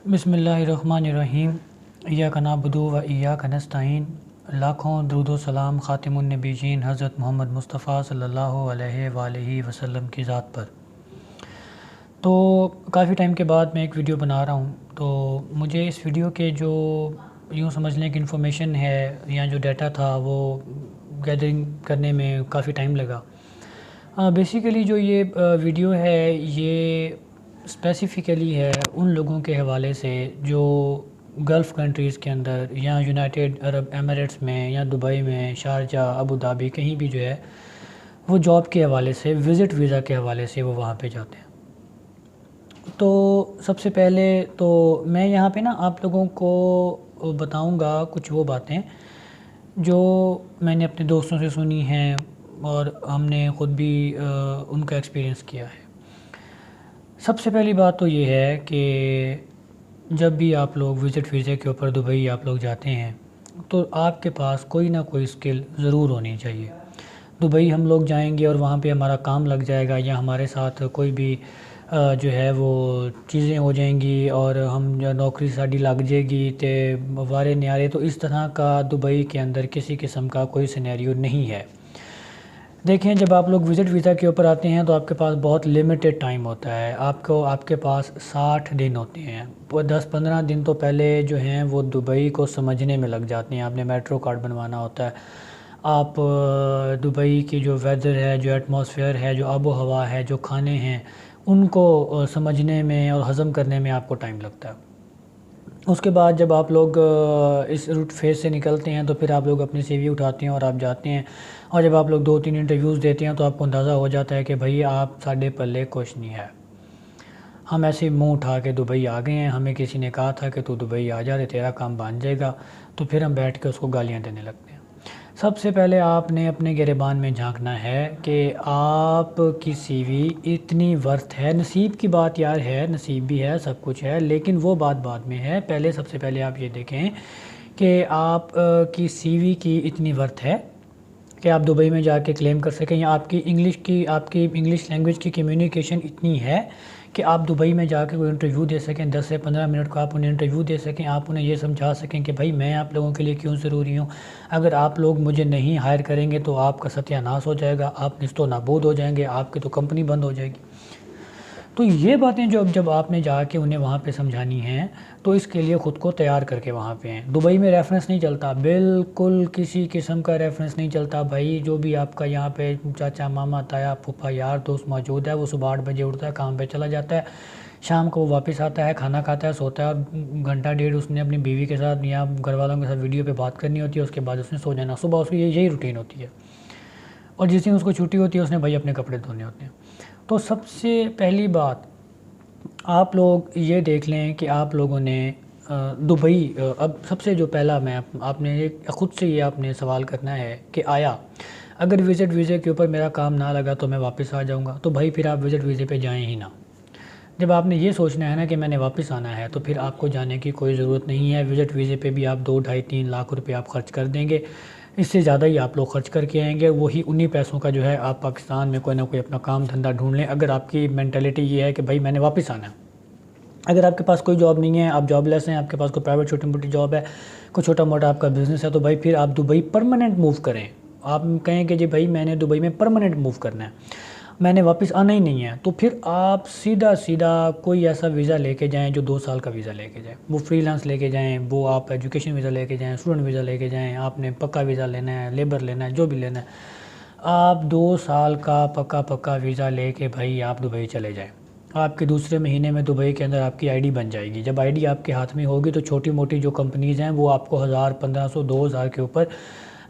बिस्मिल्लाहिर्रहमानिर्रहीम। इय्याका नअबुदु व इय्याका नस्तईन। लाखों दुरूद व सलाम ख़ातिमुन नबीयीन हज़रत मोहम्मद मुस्तफ़ा सल्लल्लाहु अलैहि वसल्लम की ज़ात पर। तो काफ़ी टाइम के बाद मैं एक वीडियो बना रहा हूँ। तो मुझे इस वीडियो के जो यूँ समझ लें कि इन्फॉर्मेशन है या जो डाटा था वो गैदरिंग करने में काफ़ी टाइम लगा। बेसिकली जो ये वीडियो है ये स्पेसिफ़िकली है उन लोगों के हवाले से जो गल्फ़ कंट्रीज़ के अंदर या यूनाइटेड अरब एमिरेट्स में या दुबई में, शारजाह, अबू धाबी कहीं भी जो है वो जॉब के हवाले से, विज़िट वीज़ा के हवाले से वो वहाँ पे जाते हैं। तो सबसे पहले तो मैं यहाँ पे ना आप लोगों को बताऊँगा कुछ वो बातें जो मैंने अपने दोस्तों से सुनी हैं और हमने ख़ुद भी उनका एक्सपीरियंस किया है। सबसे पहली बात तो ये है कि जब भी आप लोग विज़िट वीज़े के ऊपर दुबई आप लोग जाते हैं तो आपके पास कोई ना कोई स्किल ज़रूर होनी चाहिए। दुबई हम लोग जाएंगे और वहाँ पे हमारा काम लग जाएगा या हमारे साथ कोई भी जो है वो चीज़ें हो जाएंगी और हम जो नौकरी साड़ी लग जाएगी तो वारे न्यारे, तो इस तरह का दुबई के अंदर किसी किस्म का कोई सिनेरियो नहीं है। देखें, जब आप लोग विज़िट वीज़ा के ऊपर आते हैं तो आपके पास बहुत लिमिटेड टाइम होता है। आपके पास 60 दिन होते हैं। वो 10-15 दिन तो पहले जो हैं वो दुबई को समझने में लग जाते हैं। आपने मेट्रो कार्ड बनवाना होता है। आप दुबई की जो वेदर है, जो एटमॉस्फेयर है, जो आबो हवा है, जो खाने हैं, उनको समझने में और हज़म करने में आपको टाइम लगता है। उसके बाद जब आप लोग इस रूट फेज़ से निकलते हैं तो फिर आप लोग अपनी सीवी उठाते हैं और आप जाते हैं। और जब आप लोग 2-3 इंटरव्यूज़ देते हैं तो आपको अंदाज़ा हो जाता है कि भाई आप साढ़े पल्ले कुछ नहीं है। हम ऐसे मुंह उठा के दुबई आ गए हैं, हमें किसी ने कहा था कि तू दुबई आ जा, तेरा काम बन जाएगा। तो फिर हम बैठ के उसको गालियाँ देने लगते हैं। सबसे पहले आपने अपने गिरेबान में झांकना है कि आपकी सीवी इतनी वर्थ है। नसीब की बात यार है, नसीब भी है, सब कुछ है, लेकिन वो बात बाद में है। पहले सबसे पहले आप ये देखें कि आप की सीवी की इतनी वर्थ है कि आप दुबई में जाके क्लेम कर सकें, या आपकी इंग्लिश लैंग्वेज की कम्युनिकेशन इतनी है कि आप दुबई में जाके कोई इंटरव्यू दे सकें। 10 से 15 मिनट का आप उन्हें इंटरव्यू दे सकें, आप उन्हें ये समझा सकें कि भाई मैं आप लोगों के लिए क्यों ज़रूरी हूँ। अगर आप लोग मुझे नहीं हायर करेंगे तो आपका सत्यानाश हो जाएगा, आप निस्तो नाबूद हो जाएंगे, आपकी तो कंपनी बंद हो जाएगी। तो ये बातें जब आपने जाके उन्हें वहाँ पे समझानी हैं तो इसके लिए ख़ुद को तैयार करके वहाँ पे हैं। दुबई में रेफरेंस नहीं चलता, बिल्कुल किसी किस्म का रेफरेंस नहीं चलता भाई। जो भी आपका यहाँ पे चाचा, मामा, ताया, फूफा, यार दोस्त मौजूद है, वो सुबह 8 बजे उठता है, काम पे चला जाता है, शाम को वो वापस आता है, खाना खाता है, सोता है, और घंटा डेढ़ उसने अपनी बीवी के साथ या घर वालों के साथ वीडियो पर बात करनी होती है। उसके बाद उसने सो जाना। सुबह उसकी यही रूटीन होती है और जिस दिन उसको छुट्टी होती है उसने भाई अपने कपड़े धोने होते हैं। तो सबसे पहली बात आप लोग ये देख लें कि आप लोगों ने दुबई अब सबसे जो पहला मैं आपने ख़ुद से ये आपने सवाल करना है कि आया अगर विज़िट वीज़े के ऊपर मेरा काम ना लगा तो मैं वापस आ जाऊंगा। तो भाई फिर आप विज़िट वीज़े पे जाएं ही ना। जब आपने ये सोचना है ना कि मैंने वापस आना है तो फिर आपको जाने की कोई ज़रूरत नहीं है। विज़िट वीज़े पे भी आप 2, ढाई, 3 लाख रुपए आप ख़र्च कर देंगे, इससे ज़्यादा ही आप लोग ख़र्च करके आएंगे। वही उन्हीं पैसों का जो है आप पाकिस्तान में कोई ना कोई अपना काम धंधा ढूंढ लें, अगर आपकी मेंटालिटी ये है कि भाई मैंने वापस आना है। अगर आपके पास कोई जॉब नहीं है, आप जॉबलेस हैं, आपके पास कोई प्राइवेट छोटी मोटी जॉब है, कोई छोटा मोटा आपका बिज़नेस है, तो भाई फिर आप दुबई परमानेंट मूव करें। आप कहें कि जी भाई मैंने दुबई में परमानेंट मूव करना है, मैंने वापस आना ही नहीं है, तो फिर आप सीधा सीधा कोई ऐसा वीज़ा लेके जाएं जो 2 साल का वीज़ा लेके जाएं। वो फ्रीलांस लेके जाएं, वो आप एजुकेशन वीज़ा लेके जाएं, स्टूडेंट वीज़ा लेके जाएं, आपने पक्का वीज़ा लेना है, लेबर लेना है, जो भी लेना है, आप 2 साल का पक्का वीज़ा लेके भाई आप दुबई चले जाएँ। आपके दूसरे महीने में दुबई के अंदर आपकी आईडी बन जाएगी। जब आईडी आपके हाथ में होगी तो छोटी मोटी जो कंपनीज़ हैं वो आपको 1000, 1500, 2000 के ऊपर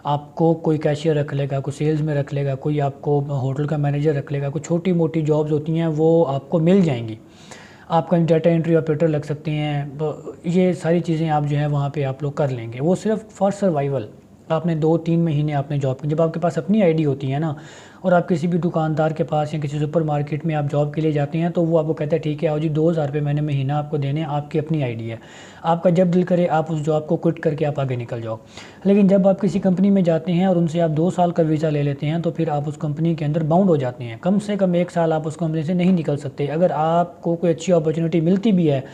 आपको कोई कैशियर रख लेगा, कोई सेल्स में रख लेगा, कोई आपको होटल का मैनेजर रख लेगा, कोई छोटी मोटी जॉब्स होती हैं वो आपको मिल जाएंगी। आपका डाटा एंट्री ऑपरेटर लग सकते हैं। ये सारी चीज़ें आप जो है वहाँ पे आप लोग कर लेंगे। वो सिर्फ फॉर सर्वाइवल आपने 2-3 महीने आपने जॉब की, जब आपके पास अपनी आईडी होती है ना और आप किसी भी दुकानदार के पास या किसी सुपर मार्केट में आप जॉब के लिए जाते हैं तो वो आपको कहता है ठीक है आओ जी 2000 रुपये मैंने महीना आपको देने, आपकी अपनी आईडी है, आपका जब दिल करे आप उस जॉब को क्विट करके आप आगे निकल जाओ। लेकिन जब आप किसी कंपनी में जाते हैं और उनसे आप 2 साल का वीज़ा ले लेते हैं तो फिर आप उस कंपनी के अंदर बाउंड हो जाते हैं। कम से कम 1 साल आप उस कंपनी से नहीं निकल सकते। अगर आपको कोई अच्छी अपॉर्चुनिटी मिलती भी है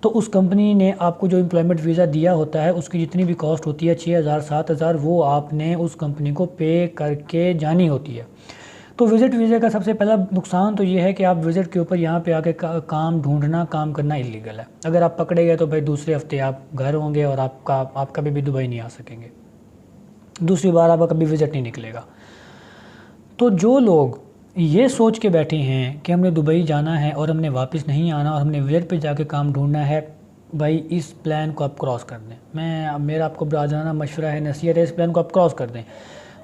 तो उस कंपनी ने आपको जो एम्प्लॉयमेंट वीज़ा दिया होता है उसकी जितनी भी कॉस्ट होती है 6,000 7,000 वो आपने उस कंपनी को पे करके जानी होती है। तो विज़िट वीज़े का सबसे पहला नुकसान तो ये है कि आप विज़िट के ऊपर यहाँ पे आके काम ढूंढना, काम करना इलीगल है। अगर आप पकड़े गए तो भाई दूसरे हफ्ते आप घर होंगे और आप कभी भी दुबई नहीं आ सकेंगे, दूसरी बार आपका कभी विज़िट नहीं निकलेगा। तो जो लोग ये सोच के बैठे हैं कि हमने दुबई जाना है और हमने वापस नहीं आना और हमने विज़िट पे जाके काम ढूंढना है, भाई इस प्लान को आप क्रॉस कर दें। मेरा आपको बरादराना मशवरा है, नसीहत है, इस प्लान को आप क्रॉस कर दें।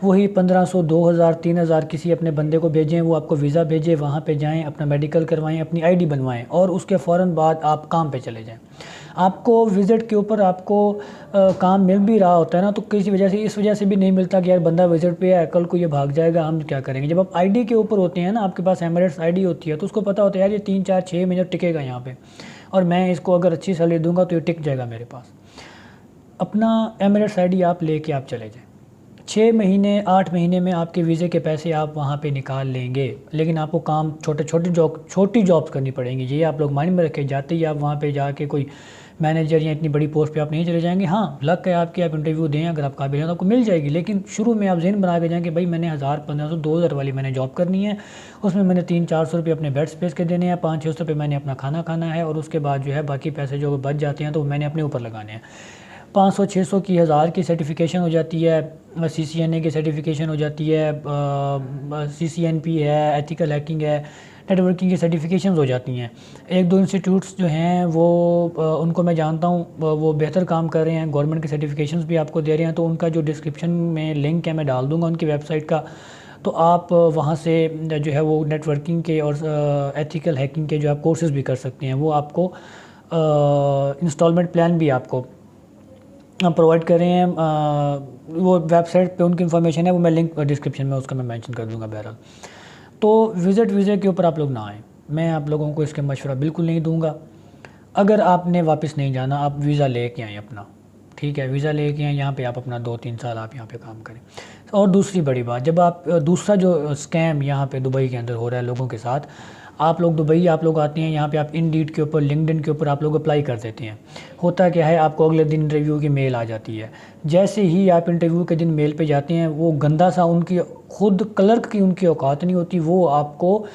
वही 1500, 2000, 3000 किसी अपने बंदे को भेजें, वो आपको वीज़ा भेजे, वहाँ पे जाएं, अपना मेडिकल करवाएं, अपनी आईडी बनवाएं और उसके फ़ौरन बाद आप काम पे चले जाएं। आपको विज़िट के ऊपर आपको काम मिल भी रहा होता है ना, तो किसी वजह से इस वजह से भी नहीं मिलता कि यार बंदा विज़िट पे है, कल को ये भाग जाएगा, हम क्या करेंगे। जब आप आईडी के ऊपर होते हैं ना, आपके पास एमिरेट्स आईडी होती है, तो उसको पता होता है यार ये 3 4 6 महीने टिकेगा यहाँ पे, और मैं इसको अगर अच्छी सैलरी दूंगा तो ये टिक जाएगा मेरे पास। अपना एमिरेट्स आईडी आप लेके आप चले जाएं। 6 महीने 8 महीने में आपके वीज़े के पैसे आप वहाँ पे निकाल लेंगे, लेकिन आपको काम छोटी जॉब्स करनी पड़ेंगी। ये आप लोग माइंड में रखें, जाते ही आप वहाँ पे जाके कोई मैनेजर या इतनी बड़ी पोस्ट पे आप नहीं चले जाएंगे। हाँ, लक है आपकी, आप इंटरव्यू दें, अगर आप काबिल हैं तो आपको मिल जाएगी, लेकिन शुरू में आप ज़हन बना के जाएंगे भाई मैंने 1000 1500 2000 वाली मैंने जॉब करनी है, उसमें मैंने 300-400 रुपये अपने बेड स्पेस के देने हैं, 500-600 रुपये मैंने अपना खाना खाना है, और उसके बाद जो है बाकी पैसे जो बच जाते हैं तो मैंने अपने ऊपर लगाने हैं। 500-600 की 1000 की सर्टिफिकेशन हो जाती है, CCNA की सर्टिफिकेशन हो जाती है, CCNP है, एथिकल हैकिंग है, नेटवर्किंग की सर्टिफिकेशंस हो जाती हैं। 1-2 इंस्टीट्यूट्स जो हैं वो उनको मैं जानता हूँ, वो बेहतर काम कर रहे हैं, गवर्नमेंट की सर्टिफिकेशंस भी आपको दे रहे हैं, तो उनका जो डिस्क्रिप्शन में लिंक है मैं डाल दूँगा उनकी वेबसाइट का, तो आप वहाँ से जो है वो नेटवर्किंग के और एथिकल हैकिंग के जो आप कोर्सेज़ भी कर सकते हैं। वो आपको इंस्टॉलमेंट प्लान भी आपको प्रोवाइड कर रहे हैं। वो वेबसाइट पे उनकी इन्फॉर्मेशन है, वो मैं लिंक डिस्क्रिप्शन में उसका मैं मेंशन कर दूंगा। बहरहाल तो विज़िट वीज़े के ऊपर आप लोग ना आएँ, मैं आप लोगों को इसके मशवरा बिल्कुल नहीं दूंगा। अगर आपने वापस नहीं जाना, आप वीज़ा लेके आएँ अपना, ठीक है, वीज़ा लेके आएँ, यहाँ पे आप अपना 2-3 साल आप यहाँ पे काम करें। और दूसरी बड़ी बात, जब आप दूसरा जो स्कैम यहाँ पे दुबई के अंदर हो रहा है लोगों के साथ, आप लोग आते हैं यहाँ पे, आप इंडीड के ऊपर, लिंक्डइन के ऊपर आप लोग अप्लाई कर देते हैं। होता क्या है, आपको अगले दिन इंटरव्यू की मेल आ जाती है। जैसे ही आप इंटरव्यू के दिन मेल पे जाते हैं, वो गंदा सा, उनकी खुद क्लर्क की उनकी औकात नहीं होती, वो आपको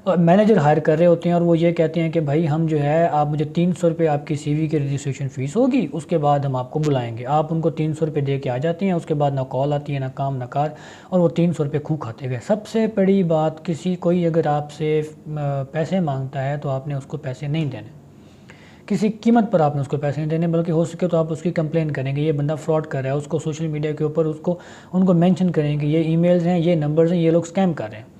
मैनेजर हायर कर रहे होते हैं और वो ये कहते हैं कि भाई हम जो है, आप मुझे 300 रुपये आपकी CV की रजिस्ट्रेशन फ़ीस होगी, उसके बाद हम आपको बुलाएंगे। आप उनको 300 रुपये दे के आ जाते हैं, उसके बाद ना कॉल आती है, ना काम ना कार, और वो 300 रुपये खूब खाते गए। सबसे बड़ी बात, कोई अगर आपसे पैसे मांगता है तो आपने उसको पैसे नहीं देने, किसी कीमत पर आपने उसको पैसे नहीं देने, बल्कि हो सके तो आप उसकी कंप्लेन करेंगे, ये बंदा फ्रॉड कर रहा है, उसको सोशल मीडिया के ऊपर उनको मेंशन करेंगे, ये ईमेल्स हैं, ये नंबर्स हैं, ये लोग स्कैम कर रहे हैं।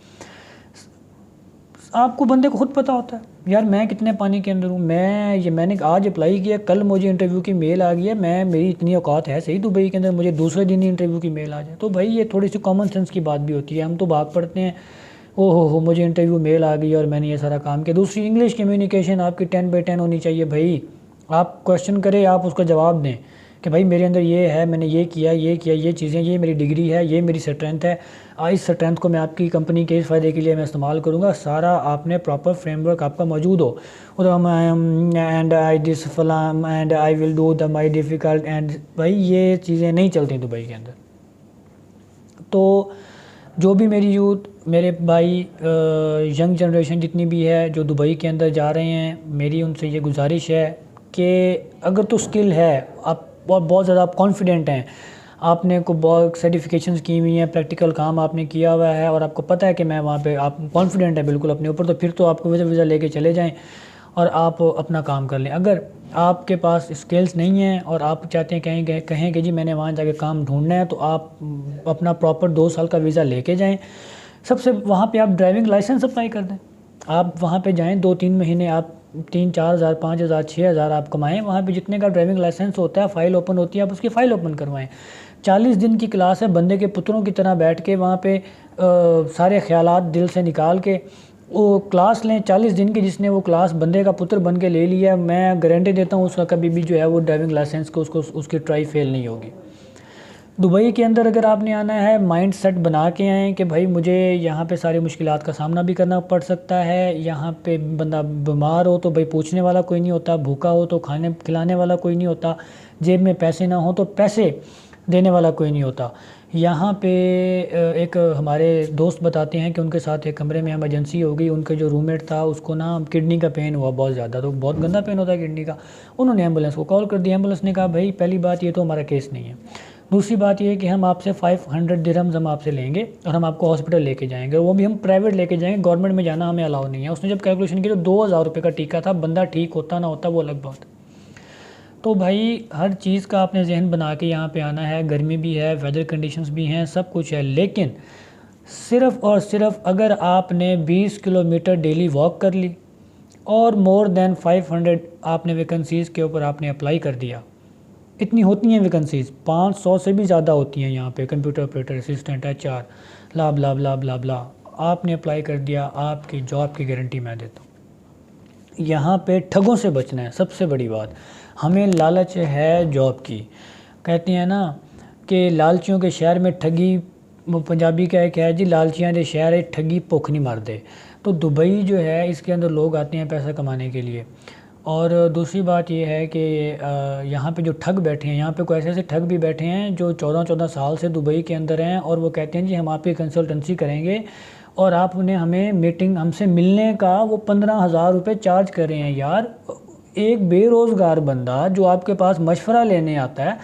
आपको बंदे को खुद पता होता है यार मैं कितने पानी के अंदर हूँ, मैंने आज अप्लाई किया, कल मुझे इंटरव्यू की मेल आ गई है, मेरी इतनी औकात है सही दुबई के अंदर, मुझे दूसरे दिन ही इंटरव्यू की मेल आ जाए। तो भाई ये थोड़ी सी कॉमन सेंस की बात भी होती है। हम तो भाग पड़ते हैं, ओहो हो मुझे इंटरव्यू मेल आ गई और मैंने ये सारा काम किया। दूसरी, इंग्लिश कम्युनिकेशन आपकी 10/10 होनी चाहिए भाई। आप क्वेश्चन करें, आप उसका जवाब दें कि भाई मेरे अंदर ये है, मैंने ये किया, ये चीज़ें, ये मेरी डिग्री है, ये मेरी स्ट्रेंथ है, इस स्ट्रेंथ को मैं आपकी कंपनी के इस फ़ायदे के लिए मैं इस्तेमाल करूँगा। सारा आपने प्रॉपर फ्रेमवर्क आपका मौजूद हो। एंड आई दिस फलाम and I will do the my difficult and, भाई ये चीज़ें नहीं चलती दुबई के अंदर। तो जो भी मेरी यूथ, मेरे भाई, यंग जनरेशन जितनी भी है जो दुबई के अंदर जा रहे हैं, मेरी उनसे ये गुजारिश है कि अगर तो स्किल है, आप बहुत ज़्यादा आप कॉन्फिडेंट हैं, आपने को बहुत सर्टिफिकेशंस की हुई हैं, प्रैक्टिकल काम आपने किया हुआ है और आपको पता है कि मैं वहाँ पे, आप कॉन्फिडेंट है बिल्कुल अपने ऊपर, तो फिर तो आपको वीज़ा लेके चले जाएं और आप अपना काम कर लें। अगर आपके पास स्किल्स नहीं हैं और आप चाहते हैं कहें कि जी मैंने वहाँ जाके काम ढूंढना है, तो आप अपना प्रॉपर 2 साल का वीज़ा लेके जाएँ। सबसे वहाँ पे आप ड्राइविंग लाइसेंस अप्लाई कर दें। आप वहाँ पे जाएँ, 2-3 महीने आप 3-4 हज़ार 5 हज़ार 6 हज़ार आप कमाएँ। वहाँ पे जितने का ड्राइविंग लाइसेंस होता है, फ़ाइल ओपन होती है, आप उसकी फ़ाइल ओपन करवाएँ। 40 दिन की क्लास है, बंदे के पुत्रों की तरह बैठ के वहाँ पे सारे ख़यालात दिल से निकाल के वो क्लास लें 40 दिन की। जिसने वो क्लास बंदे का पुत्र बन के ले लिया, मैं गारंटी देता हूँ उसका कभी भी जो है वो ड्राइविंग लाइसेंस को उसकी ट्राई फेल नहीं होगी। दुबई के अंदर अगर आपने आना है, माइंड सेट बना के आएँ कि भाई मुझे यहाँ पे सारी मुश्किलात का सामना भी करना पड़ सकता है। यहाँ पे बंदा बीमार हो तो भाई पूछने वाला कोई नहीं होता, भूखा हो तो खाने खिलाने वाला कोई नहीं होता, जेब में पैसे ना हो तो पैसे देने वाला कोई नहीं होता। यहाँ पे एक हमारे दोस्त बताते हैं कि उनके साथ एक कमरे में इमरजेंसी हो गई, उनके जो रूममेट था उसको ना किडनी का पेन हुआ बहुत ज़्यादा, तो बहुत गंदा पेन होता है किडनी का। उन्होंने एम्बुलेंस को कॉल कर दिया, एम्बुलेंस ने कहा भाई पहली बात ये तो हमारा केस नहीं है, दूसरी बात ये है कि हम आपसे 500 दिरहम्स हम आपसे लेंगे और हम आपको हॉस्पिटल लेके जाएंगे, वो भी हम प्राइवेट लेके जाएंगे, गवर्नमेंट में जाना हमें अलाउ नहीं है। उसने जब कैलकुलेशन की तो 2000 रुपये का टीका था, बंदा ठीक होता ना होता वो अलग बात। तो भाई हर चीज़ का आपने जहन बना के यहाँ पे आना है। गर्मी भी है, वेदर कंडीशंस भी हैं, सब कुछ है, लेकिन सिर्फ़ और सिर्फ अगर आपने 20 किलोमीटर डेली वॉक कर ली और मोर देन 500 आपने वैकेंसीज़ के ऊपर आपने अप्लाई कर दिया, इतनी होती हैं वैकेंसीज़, 500 से भी ज़्यादा होती हैं यहाँ पे, कंप्यूटर ऑपरेटर, असिस्टेंट, HR, ला ब्ला ब्ला ब्ला ब्ला, आपने अप्लाई कर दिया, आपकी जॉब की गारंटी मैं देता हूँ। यहाँ पे ठगों से बचना है, सबसे बड़ी बात। हमें लालच है जॉब की, कहते हैं ना कि लालचियों के शहर में ठगी, पंजाबी का एक है जी, लालचियाँ के शहर है ठगी भुख नहीं मारते। तो दुबई जो है इसके अंदर लोग आते हैं पैसा कमाने के लिए। और दूसरी बात ये है कि यहाँ पे जो ठग बैठे हैं, यहाँ पे कोई ऐसे ऐसे ठग भी बैठे हैं जो 14-14 साल से दुबई के अंदर हैं, और वो कहते हैं जी हम आपकी कंसल्टेंसी करेंगे और आपने हमें मीटिंग हमसे मिलने का वो 15,000 रुपये चार्ज कर रहे हैं। यार एक बेरोज़गार बंदा जो आपके पास मशवरा लेने आता है,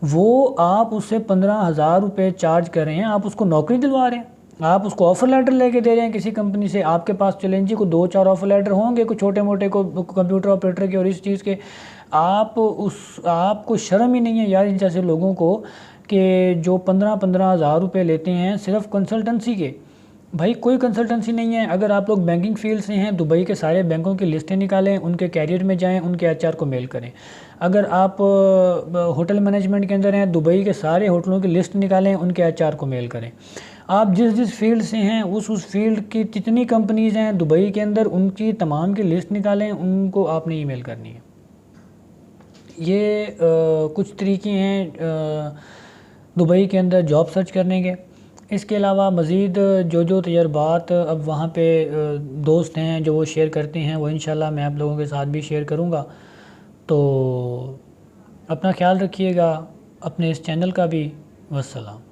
वो आप उससे 15,000 रुपये चार्ज कर रहे हैं, आप उसको नौकरी दिलवा रहे हैं, आप उसको ऑफ़र लेटर लेके दे रहे हैं किसी कंपनी से। आपके पास चलें जी को 2-4 ऑफ़र लेटर होंगे कुछ छोटे मोटे को कंप्यूटर ऑपरेटर के और इस चीज़ के, आपको शर्म ही नहीं है यार इन जैसे लोगों को कि जो 15,000 रुपये लेते हैं सिर्फ कंसल्टेंसी के। भाई कोई कंसल्टेंसी नहीं है। अगर आप लोग बैंकिंग फील्ड से हैं, दुबई के सारे बैंकों की लिस्टें निकालें, उनके कैरियर में जाएं, उनके HR को मेल करें। अगर आप होटल मैनेजमेंट के अंदर हैं, दुबई के सारे होटलों की लिस्ट निकालें, उनके HR को मेल करें। आप जिस जिस फील्ड से हैं उस फील्ड की जितनी कंपनीज़ हैं दुबई के अंदर, उनकी तमाम की लिस्ट निकालें, उनको आपने ईमेल करनी है। ये कुछ तरीके हैं दुबई के अंदर जॉब सर्च करने के। इसके अलावा मज़ीद जो तजर्बात अब वहाँ पे दोस्त हैं जो वो शेयर करते हैं, वो इंशाल्लाह मैं आप लोगों के साथ भी शेयर करूँगा। तो अपना ख्याल रखिएगा, अपने इस चैनल का भी। वस्सलाम।